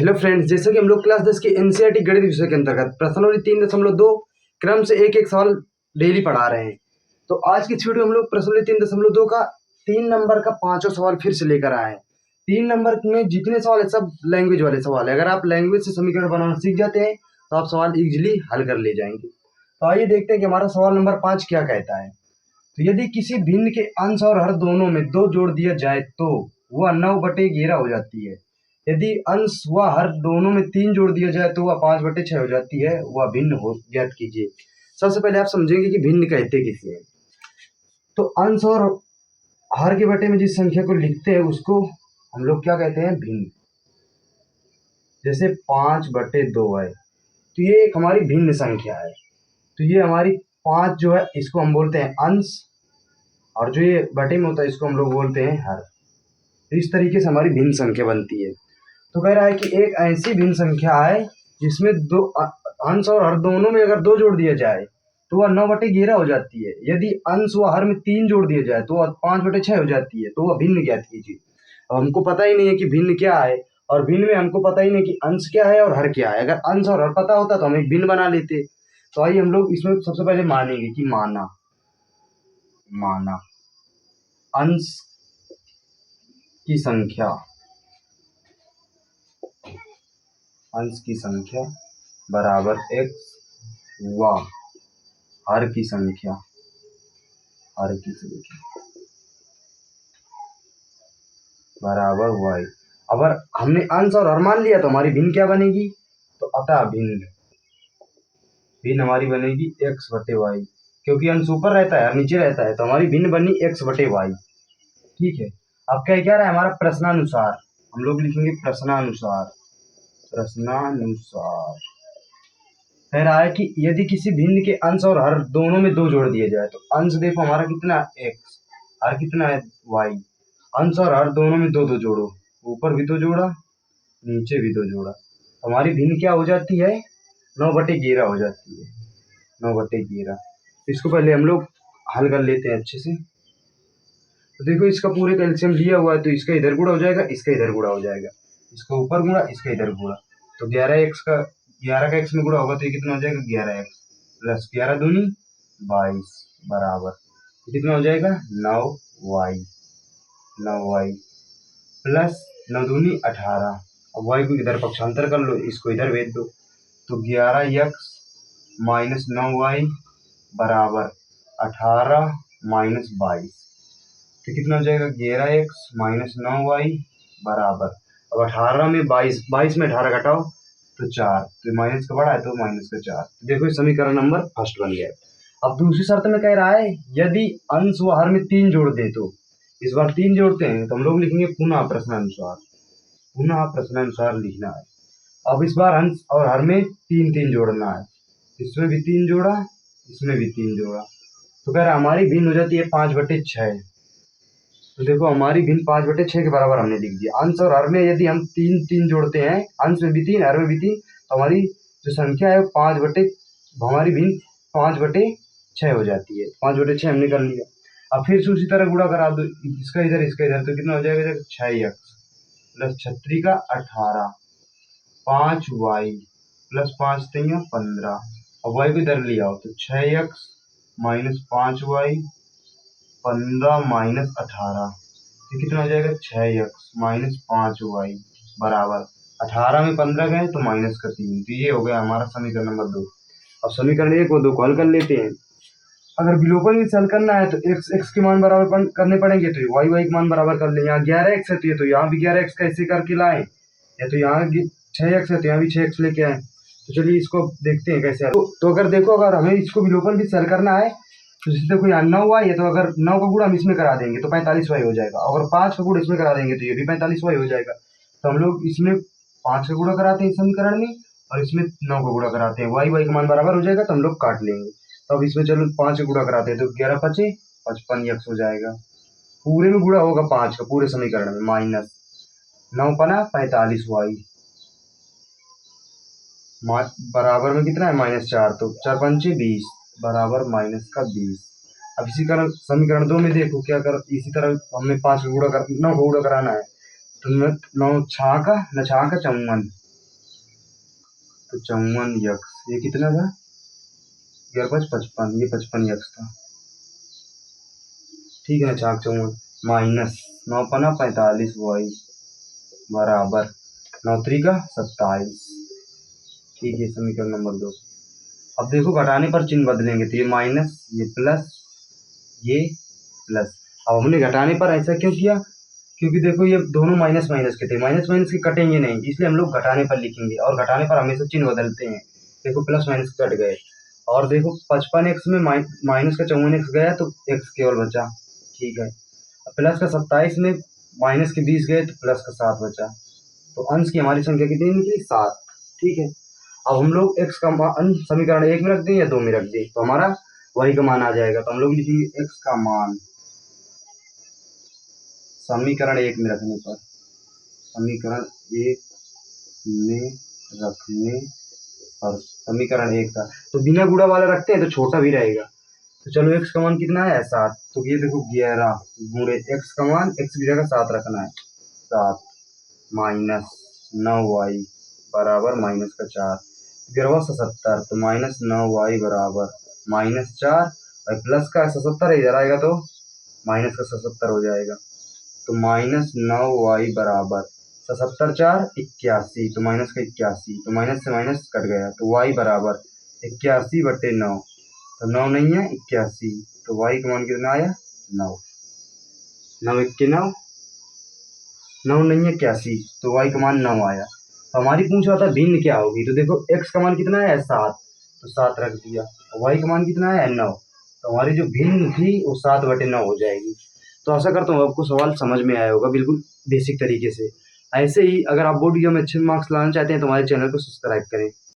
Hello friends, जैसे कि हम लोग क्लास 10 के एनसीईआरटी गणित विषय के अंतर्गत प्रश्नावली 3.2 क्रम से एक एक सवाल डेली पढ़ा रहे हैं। तो आज की इस वीडियो में हम लोग प्रश्नावली 3.2 का 3 नंबर का पांचवा सवाल फिर से लेकर आए हैं। 3 नंबर में जितने सवाल है सब लैंग्वेज वाले सवाल है। अगर आप लैंग्वेज से समीकरण बनाना सीख जाते हैं तो आप सवाल इजिली हल कर ले जाएंगे। तो आइए देखते हैं कि हमारा सवाल नंबर 5 क्या कहता है। तो यदि किसी भिन्न के अंश और हर दोनों में 2 जोड़ दिया जाए तो वह 9/11 हो जाती है। यदि अंश व हर दोनों में 3 जोड़ दिया जाए तो वह 5/6 हो जाती है। वह भिन्न हो ज्ञात कीजिए। सबसे पहले आप समझेंगे कि भिन्न कहते किसे हैं। तो अंश और हर के बटे में जिस संख्या को लिखते हैं उसको हम लोग क्या कहते हैं, भिन्न। जैसे 5/2 है तो ये एक हमारी भिन्न संख्या है। तो ये हमारी 5 जो है इसको हम बोलते हैं अंश, और जो ये बटे में होता है इसको हम लोग बोलते हैं हर। तो इस तरीके से हमारी भिन्न संख्या बनती है। तो कह रहा है कि एक ऐसी भिन्न संख्या है जिसमें दो अंश और हर दोनों में अगर 2 जोड़ दिया जाए तो वह 9/11 हो जाती है। यदि अंश व हर में 3 जोड़ दिया जाए तो वह 5/6 हो जाती है। तो वह भिन्न ज्ञात कीजिए। अब हमको पता ही नहीं है कि भिन्न क्या है, और भिन्न में हमको पता ही नहीं कि अंश क्या है और हर क्या है। अगर अंश और हर पता होता तो हम एक भिन्न बना लेते। तो आइए हम लोग इसमें सबसे पहले मानेंगे कि माना अंश की संख्या, अंश की संख्या बराबर x व हर की संख्या बराबर y। अगर हमने अंश और हर मान लिया तो हमारी भिन्न क्या बनेगी, तो अतः भिन्न हमारी बनेगी x/y, क्योंकि अंश ऊपर रहता है और नीचे रहता है। तो हमारी भिन्न बनी x/y। ठीक है। अब क्या रहा है हमारा प्रश्नानुसार, हम लोग लिखेंगे प्रश्नानुसार कह रहा है कि यदि किसी भिन्न के अंश और हर दोनों में 2 जोड़ दिए जाए तो अंश देखो हमारा कितना x, हर कितना है y। अंश और हर दोनों में 2 जोड़ो, ऊपर भी 2 जोड़ा नीचे भी 2 जोड़ा, तो हमारी भिन्न क्या हो जाती है, 9/11 हो जाती है। 9/11। इसको पहले हम लोग हल कर लेते हैं अच्छे से। तो देखो इसका पूरे का एलसीएम लिया हुआ है तो इसका इधर गुणा हो जाएगा, इसका इधर गुणा हो जाएगा, इसका ऊपर गुणा इसका इधर गुणा। तो 11 का x में गुणा होगा तो ये कितना हो जाएगा, 11x प्लस 11 दूनी 22 बराबर कितना हो जाएगा, 9y प्लस 9 दूनी 18। अब y को इधर पक्षांतर कर लो, इसको इधर भेज दो। तो 11x माइनस 9y बराबर 18 माइनस 22, तो कितना हो जाएगा, 11x माइनस 9y बराबर, अब 18 में 22 में 18 घटाओ तो 4, तो माइनस का बड़ा है तो माइनस का 4। देखो समीकरण नंबर फर्स्ट बन गया। अब दूसरी शर्त में कह रहा है यदि अंश व हर में 3 जोड़ दे तो, इस बार 3 जोड़ते हैं तो हम लोग लिखेंगे पुनः प्रश्नानुसार लिखना है। अब इस बार अंश और हर में 3 जोड़ना है, इसमें भी 3 जोड़ा इसमें भी 3 जोड़ा, तो कह रहा है हमारी भिन्न हो जाती है 5/6। तो देखो हमारी भिन्न 5/6 के बराबर हमने लिख दिया। अंश और हर में यदि हम 3 जोड़ते हैं, अंश में भी 3 हर में भी 3, तो हमारी जो संख्या है हमारी भिन्न 5/6 हो जाती है। 5/6 हमने कर लिया। अब फिर से उसी तरह गुणा करा दो, इसका इधर तो कितना हो जाएगा, 6x प्लस 36 का 18, 5y प्लस 5 15। अब y को इधर ले आओ तो 6x माइनस 5y 15 माइनस 18, तो कितना हो जाएगा, 6x माइनस 5y बराबर 18 में 15 गए तो माइनस का 3। तो ये हो गया हमारा समीकरण नंबर 2। अब समीकरण 1 और 2 को हल कर लेते हैं। अगर विलोपन भी हल करना है तो x के मान बराबर करने पड़ेंगे, तो y के मान बराबर कर लें। यहाँ 11x है तो यहाँ भी 11x कैसे करके लाएं, या तो यहाँ 6x है तो यहाँ भी 6x लेके आए। तो चलिए इसको देखते हैं कैसे। तो अगर देखो अगर हमें इसको विलोपन भी हल करना है तो जैसे देखो यहाँ 9y है, तो अगर 9 का गुणा हम इसमें करा देंगे तो 45y हो जाएगा। अगर 5 का गुणा इसमें करा देंगे तो ये भी 45y हो जाएगा। तो हम लोग इसमें 5 का गुणा कराते हैं इस समीकरण में, और इसमें 9 का गुणा कराते हैं। y का मान बराबर हो जाएगा तो हम लोग काट लेंगे। तो अब इसमें चलो 5 का गुणा कराते हैं तो 11 5 55x हो जाएगा। पूरे में गुणा होगा 5 का पूरे समीकरण में, माइनस 9 पना 45y बराबर में कितना है, -4, तो 4 पंचे 20 बराबर माइनस का 20। अब इसी तरह समीकरण 2 में देखो क्या कर, इसी तरह हमें 5 का गुणा 9 का गुणा कराना है। तो 9 छाका 54 तो 54x, ये कितना था, 55, ये 55x था, ठीक है ना। 4×4 माइनस 9×5 45y बराबर 9×3 = 27, ठीक है, समीकरण नंबर 2। अब देखो घटाने पर चिन्ह बदलेंगे, तो ये माइनस, ये प्लस, ये प्लस। अब हमने घटाने पर ऐसा क्यों किया, क्योंकि देखो ये दोनों माइनस माइनस के थे, माइनस माइनस के कटेंगे नहीं, इसलिए हम लोग घटाने पर लिखेंगे, और घटाने पर हमेशा चिन्ह बदलते हैं। देखो प्लस माइनस कट गए, और देखो 55x में माइनस का 54x गया तो x केवल बचा, ठीक है। प्लस का 27 में माइनस के 20 गए तो प्लस का 7 बचा, तो अंश की हमारी संख्या कितनी निकली, 7, ठीक है। अब हम लोग x का मान समीकरण 1 में रख दें या 2 में रख दें, तो हमारा y का मान आ जाएगा, तो हम लोग लिखेंगे x का मान समीकरण 1 में रखने पर, समीकरण 1 में रखने पर, समीकरण 1 था तो बिना गुणा वाला रखते हैं तो छोटा भी रहेगा। तो चलो x का मान कितना है, 7, तो ये देखो 11 गुणे x का मान, x की जगह 7 रखना है, 7 माइनस 9y बराबर माइनस का 4, 11 तो माइनस 9y बराबर -4, और प्लस का 77 इधर आएगा तो माइनस का 77 हो जाएगा, तो -9y बराबर 77 4 81, तो माइनस का 81, तो माइनस से माइनस कट गया, तो y बराबर 81/9, तो 9 नहीं है 81, तो y का मान कितना आया, 9, 9 1 9, 9 नहीं है 81, तो y का मान 9 आया। तो हमारी पूछ रहा था भिन्न क्या होगी, तो देखो x का मान कितना है, 7, तो 7 रख दिया, y का मान कितना है, 9, तो हमारी जो भिन्न थी वो 7/9 हो जाएगी। तो आशा करता हूँ आपको सवाल समझ में आया होगा, बिल्कुल बेसिक तरीके से। ऐसे ही अगर आप बोर्ड एग्जाम में अच्छे मार्क्स लाना चाहते हैं तो हमारे चैनल को सब्सक्राइब करें।